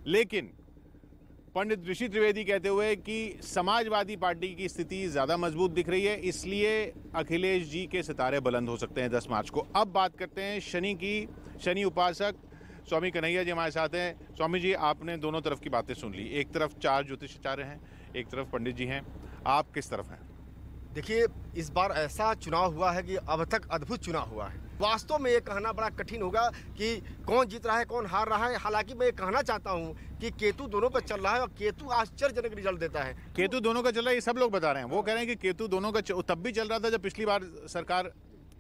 लेकिन पंडित ऋषि त्रिवेदी कहते हुए कि समाजवादी पार्टी की स्थिति ज़्यादा मजबूत दिख रही है, इसलिए अखिलेश जी के सितारे बुलंद हो सकते हैं 10 मार्च को। अब बात करते हैं शनि की। शनि उपासक स्वामी कन्हैया जी हमारे साथ हैं। स्वामी जी, आपने दोनों तरफ की बातें सुन ली। एक तरफ 4 ज्योतिषाचार्य हैं, एक तरफ पंडित जी हैं, आप किस तरफ हैं? देखिए, इस बार ऐसा चुनाव हुआ है कि अब तक अद्भुत चुनाव हुआ है। वास्तव में ये कहना बड़ा कठिन होगा कि कौन जीत रहा है कौन हार रहा है। हालांकि मैं ये कहना चाहता हूँ कि केतु दोनों पर चल रहा है और केतु आश्चर्यजनक रिजल्ट देता है। केतु दोनों का चल रहा है, ये सब लोग बता रहे हैं। वो कह रहे हैं कि केतु दोनों का तब भी चल रहा था जब पिछली बार सरकार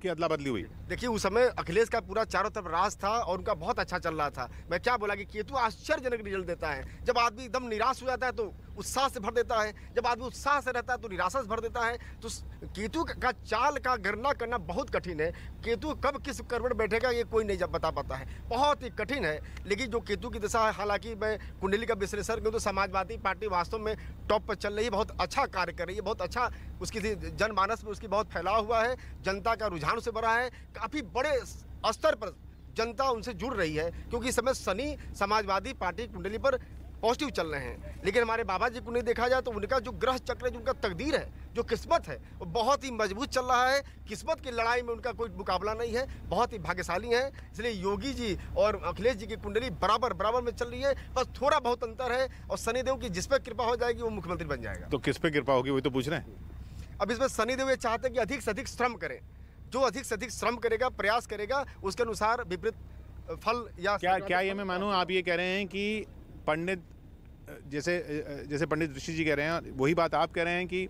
की अदला बदली हुई। देखिए, उस समय अखिलेश का पूरा चारों तरफ राज था और उनका बहुत अच्छा चल रहा था। मैं क्या बोला कि केतु आश्चर्यजनक रिजल्ट देता है। जब आदमी एकदम निराश हो जाता है तो उत्साह से भर देता है, जब आदमी उत्साह से रहता है तो निराशा से भर देता है। तो केतु का चाल का गणना करना बहुत कठिन है। केतु कब किस करवट बैठेगा ये कोई नहीं बता पाता है, बहुत ही कठिन है। लेकिन जो केतु की दशा है, हालांकि मैं कुंडली का विश्लेषण करूँ तो समाजवादी पार्टी वास्तव में टॉप पर चल रही है, बहुत अच्छा कार्य कर रही है, बहुत अच्छा उसकी जनमानस में उसकी बहुत फैलाव हुआ है, जनता का रुझान उससे बढ़ा है, काफ़ी बड़े स्तर पर जनता उनसे जुड़ रही है। क्योंकि इस समय शनि समाजवादी पार्टी कुंडली पर पॉजिटिव चल रहे हैं। लेकिन हमारे बाबा जी को नहीं देखा जाए तो उनका जो ग्रह चक्र है, जो उनका तकदीर है, जो किस्मत है, वो बहुत ही मजबूत चल रहा है। किस्मत की लड़ाई में उनका कोई मुकाबला नहीं है, बहुत ही भाग्यशाली है। इसलिए योगी जी और अखिलेश जी की कुंडली बराबर में चल रही है। बस थोड़ा बहुत अंतर है और शनिदेव की जिस पर कृपा हो जाएगी वो मुख्यमंत्री बन जाएगा। तो किस पे कृपा होगी वही तो पूछ रहे हैं। अब इसमें शनिदेव ये चाहते हैं कि अधिक से अधिक श्रम करें। जो अधिक से अधिक श्रम करेगा, प्रयास करेगा, उसके अनुसार विपरीत फल या क्या ये मैं मानूं आप ये कह रहे हैं कि पंडित जैसे पंडित ऋषि जी कह रहे हैं, वही बात आप कह रहे हैं कि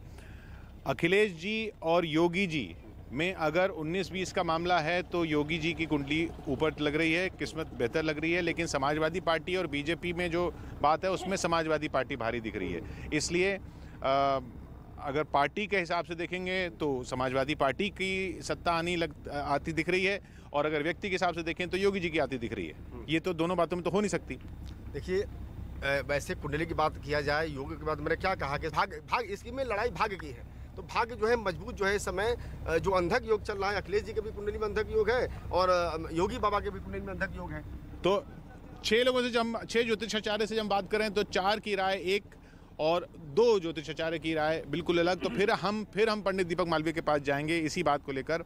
अखिलेश जी और योगी जी में अगर 19-20 का मामला है तो योगी जी की कुंडली ऊपर लग रही है, किस्मत बेहतर लग रही है। लेकिन समाजवादी पार्टी और बीजेपी में जो बात है उसमें समाजवादी पार्टी भारी दिख रही है। इसलिए अगर पार्टी के हिसाब से देखेंगे तो समाजवादी पार्टी की सत्ता आती दिख रही है, और अगर व्यक्ति के हिसाब से देखें तो योगी जी की आती दिख रही है। ये तो दोनों बातों में तो हो नहीं सकती। देखिए, वैसे कुंडली की बात किया जाए, योग की बात मैंने क्या कहा कि भाग इसकी में लड़ाई भाग्य की है। तो भाग्य जो है मजबूत जो है इस समय जो अंधक योग चल रहा है, अखिलेश जी के भी कुंडली में अंधक योग है और योगी बाबा के भी कुंडली में अंधक योग है। तो 6 लोगों से जब 6 ज्योतिषाचार्य से जब बात करें तो 4 की राय एक और 2 ज्योतिषाचार्य की राय बिल्कुल अलग। तो फिर हम पंडित दीपक मालवीय के पास जाएंगे इसी बात को लेकर।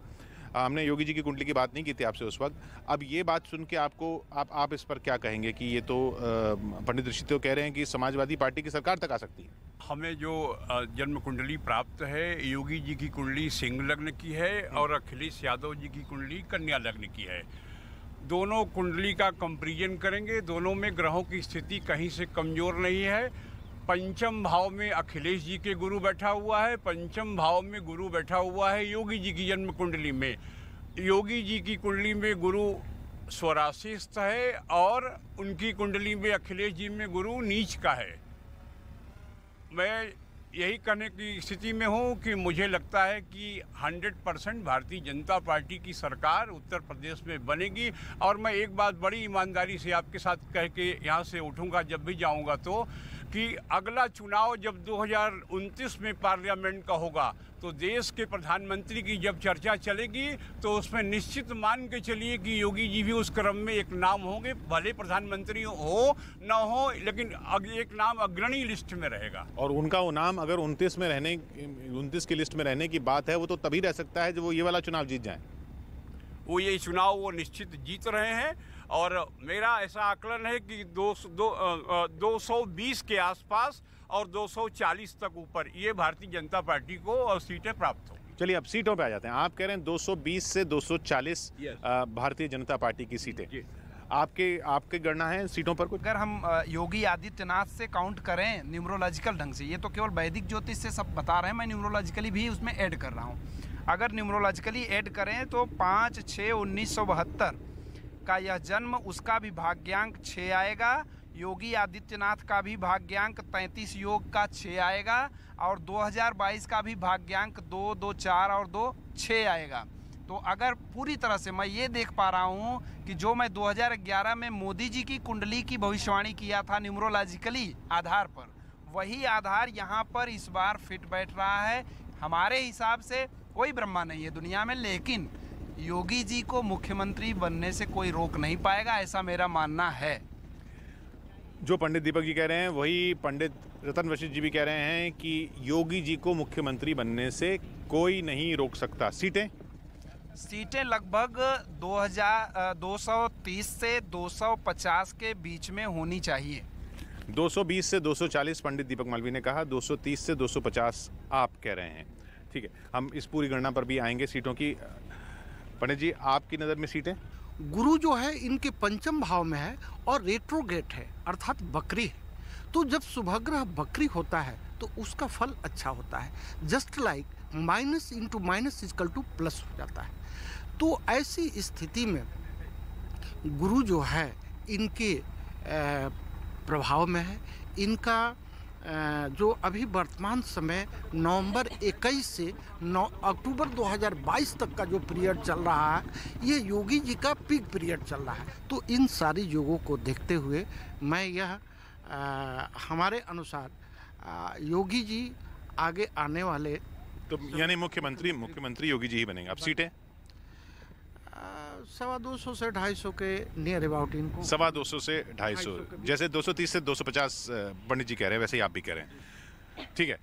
हमने योगी जी की कुंडली की बात नहीं की थी आपसे उस वक्त। अब ये बात सुन के आप इस पर क्या कहेंगे कि ये तो पंडित ऋषि तो कह रहे हैं कि समाजवादी पार्टी की सरकार तक आ सकती है। हमें जो जन्म कुंडली प्राप्त है, योगी जी की कुंडली सिंह लग्न की है और अखिलेश यादव जी की कुंडली कन्या लग्न की है। दोनों कुंडली का कंपैरिजन करेंगे, दोनों में ग्रहों की स्थिति कहीं से कमज़ोर नहीं है। पंचम भाव में अखिलेश जी के गुरु बैठा हुआ है, पंचम भाव में गुरु बैठा हुआ है योगी जी की जन्म कुंडली में। योगी जी की कुंडली में गुरु स्वराशिस्थ है और उनकी कुंडली में अखिलेश जी में गुरु नीच का है। मैं यही कहने की स्थिति में हूँ कि मुझे लगता है कि 100% भारतीय जनता पार्टी की सरकार उत्तर प्रदेश में बनेगी। और मैं एक बात बड़ी ईमानदारी से आपके साथ कह के यहाँ से उठूँगा जब भी जाऊँगा तो, कि अगला चुनाव जब 2029 में पार्लियामेंट का होगा तो देश के प्रधानमंत्री की जब चर्चा चलेगी तो उसमें निश्चित मान के चलिए कि योगी जी भी उस क्रम में एक नाम होंगे। भले प्रधानमंत्री हो न हो, लेकिन एक नाम अग्रणी लिस्ट में रहेगा। और उनका वो नाम अगर 29 की लिस्ट में रहने की बात है, वो तो तभी रह सकता है जब वो ये वाला चुनाव जीत जाए। वो ये चुनाव वो निश्चित जीत रहे हैं और मेरा ऐसा आकलन है कि 220 के आसपास और 240 तक ऊपर ये भारतीय जनता पार्टी को और सीटें प्राप्त होंगी। चलिए अब सीटों पे आ जाते हैं। आप कह रहे हैं 220 से 240 भारतीय जनता पार्टी की सीटें। आपके गणना है सीटों पर कुछ? अगर हम योगी आदित्यनाथ से काउंट करें न्यूमरोलॉजिकल ढंग से, ये तो केवल वैदिक ज्योतिष से सब बता रहे हैं, मैं न्यूमरोलॉजिकली भी उसमें ऐड कर रहा हूँ। अगर न्यूमरोलॉजिकली ऐड करें तो 5/6/1972 का यह जन्म, उसका भी भाग्यांक 6 आएगा। योगी आदित्यनाथ का भी भाग्यांक 33 योग का 6 आएगा और 2022 का भी भाग्यांक 2, 2, 4 और 2, 6 आएगा। तो अगर पूरी तरह से मैं ये देख पा रहा हूँ कि जो मैं 2011 में मोदी जी की कुंडली की भविष्यवाणी किया था न्यूमरोलॉजिकली आधार पर, वही आधार यहाँ पर इस बार फिट बैठ रहा है। हमारे हिसाब से कोई ब्रह्मा नहीं है दुनिया में, लेकिन योगी जी को मुख्यमंत्री बनने से कोई रोक नहीं पाएगा, ऐसा मेरा मानना है। जो पंडित दीपक जी कह रहे हैं वही पंडित रतन वशिष्ठ जी भी कह रहे हैं कि योगी जी को मुख्यमंत्री बनने से कोई नहीं रोक सकता। सीटें लगभग 230 से 250 के बीच में होनी चाहिए। 220 से 240 पंडित दीपक मालवीय ने कहा, 230 से 250 आप कह रहे हैं। ठीक है, हम इस पूरी गणना पर भी आएंगे सीटों की। पंडित जी, आपकी नज़र में सीटें? गुरु जो है इनके पंचम भाव में है और रेट्रोगेट है, अर्थात बकरी है। तो जब शुभग्रह बकरी होता है तो उसका फल अच्छा होता है। Just like minus into minus equal to plus हो जाता है। तो ऐसी स्थिति में गुरु जो है इनके प्रभाव में है। इनका जो अभी वर्तमान समय नवंबर 21 से अक्टूबर 2022 तक का जो पीरियड चल रहा है, ये योगी जी का पीक पीरियड चल रहा है। तो इन सारी योगों को देखते हुए मैं यह हमारे अनुसार योगी जी आगे आने वाले, तो यानी मुख्यमंत्री योगी जी ही बनेंगे। अब सीटें 250 से 250 के नियर अबाउट इनको 250 से 250, जैसे 230 से 250 पंडित जी कह रहे हैं वैसे ही आप भी कह रहे हैं। ठीक है,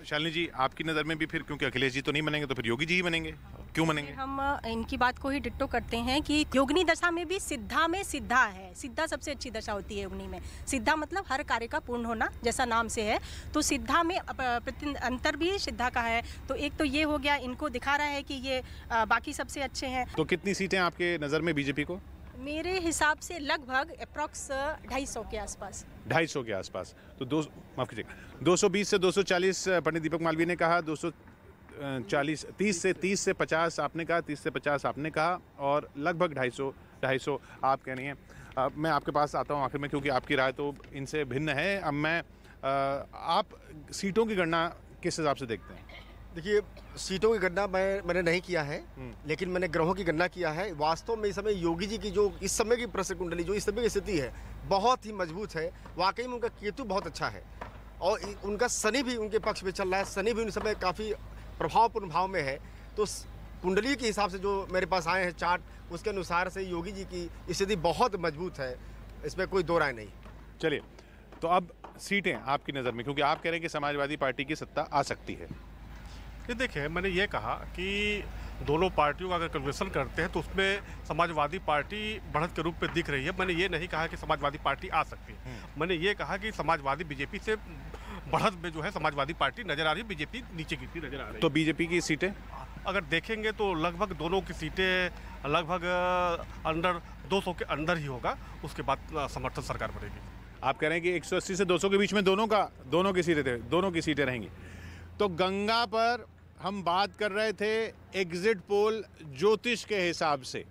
शालिनी जी, आपकी नज़र में भी फिर, क्योंकि अखिलेश जी तो नहीं बनेंगे तो फिर योगी जी ही बनेंगे, क्यों बनेंगे? हम इनकी बात को ही डिट्टो करते हैं कि योगिनी दशा में भी सिद्धा में सिद्धा है। सिद्धा सबसे अच्छी दशा होती है योगिनी में। सिद्धा मतलब हर कार्य का पूर्ण होना, जैसा नाम से है। तो सिद्धा में अंतर भी सिद्धा का है। तो एक तो ये हो गया, इनको दिखा रहा है कि ये बाकी सबसे अच्छे हैं। तो कितनी सीटें आपके नज़र में बीजेपी को? मेरे हिसाब से लगभग अप्रॉक्स 250 के आसपास। 250 के आसपास। तो माफ़ कीजिएगा, 220 से 240 पंडित दीपक मालवीय ने कहा, 240 30 से 50 आपने कहा, 30 से 50 आपने कहा, और लगभग 250 आप कह रही हैं। मैं आपके पास आता हूँ आखिर में, क्योंकि आपकी राय तो इनसे भिन्न है। अब मैं आप सीटों की गणना किस हिसाब से देखते हैं? देखिए, सीटों की गणना मैंने नहीं किया है, लेकिन मैंने ग्रहों की गणना किया है। वास्तव में इस समय योगी जी की जो इस समय की प्रश्न कुंडली, जो इस समय की स्थिति है, बहुत ही मजबूत है। वाकई में उनका केतु बहुत अच्छा है और उनका शनि भी उनके पक्ष में चल रहा है। शनि भी उन समय काफ़ी प्रभावपूर्ण भाव में है। तो कुंडली के हिसाब से जो मेरे पास आए हैं चार्ट, उसके अनुसार से योगी जी की स्थिति बहुत मजबूत है, इसमें कोई दो राय नहीं। चलिए, तो अब सीटें आपकी नज़र में, क्योंकि आप कह रहे हैं कि समाजवादी पार्टी की सत्ता आ सकती है। ये देखिए, मैंने ये कहा कि दोनों पार्टियों का अगर कन्वर्सेशन करते हैं तो उसमें समाजवादी पार्टी बढ़त के रूप में दिख रही है। मैंने ये नहीं कहा कि समाजवादी पार्टी आ सकती है। मैंने ये कहा कि समाजवादी बीजेपी से बढ़त में जो है समाजवादी पार्टी नजर आ रही है, बीजेपी नीचे गिरती नजर आ रही है। तो बीजेपी की सीटें अगर देखेंगे तो लगभग दोनों की सीटें लगभग अंडर 200 के अंदर ही होगा। उसके बाद समर्थन सरकार बनेगी। आप कह रहे हैं कि 180 से 200 के बीच में दोनों की सीटें रहेंगी। तो गंगा पर हम बात कर रहे थे एग्जिट पोल ज्योतिष के हिसाब से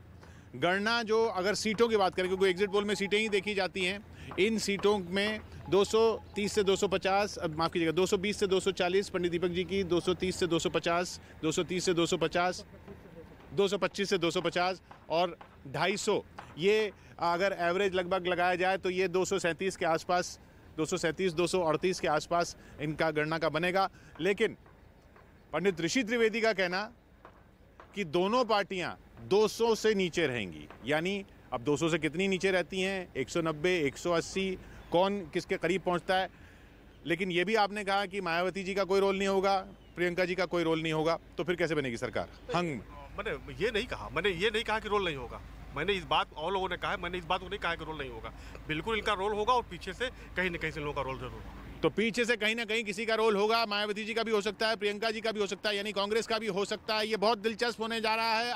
गणना, जो अगर सीटों की बात करें, क्योंकि एग्जिट पोल में सीटें ही देखी जाती हैं, इन सीटों में 230 से 250, माफ़ कीजिएगा, 220 से 240 पंडित दीपक जी की, 230 से 250, 230 से 250, 225 से 250 और 250, ये अगर एवरेज लगभग लगाया जाए तो ये 237 के आसपास, 237 238 के आसपास इनका गणना का बनेगा। लेकिन पंडित ऋषि त्रिवेदी का कहना कि दोनों पार्टियां 200 से नीचे रहेंगी। यानी अब 200 से कितनी नीचे रहती हैं? 190, 180, कौन किसके करीब पहुंचता है। लेकिन ये भी आपने कहा कि मायावती जी का कोई रोल नहीं होगा, प्रियंका जी का कोई रोल नहीं होगा, तो फिर कैसे बनेगी सरकार? मैंने ये नहीं कहा कि रोल नहीं होगा। मैंने इस बात, और लोगों ने कहा है, मैंने इस बात को नहीं कहा कि रोल नहीं होगा। बिल्कुल इनका रोल होगा और पीछे से कहीं न कहीं से लोगों का रोल जरूर होगा। तो पीछे से कहीं ना कहीं किसी का रोल होगा। मायावती जी का भी हो सकता है, प्रियंका जी का भी हो सकता है, यानी कांग्रेस का भी हो सकता है। ये बहुत दिलचस्प होने जा रहा है।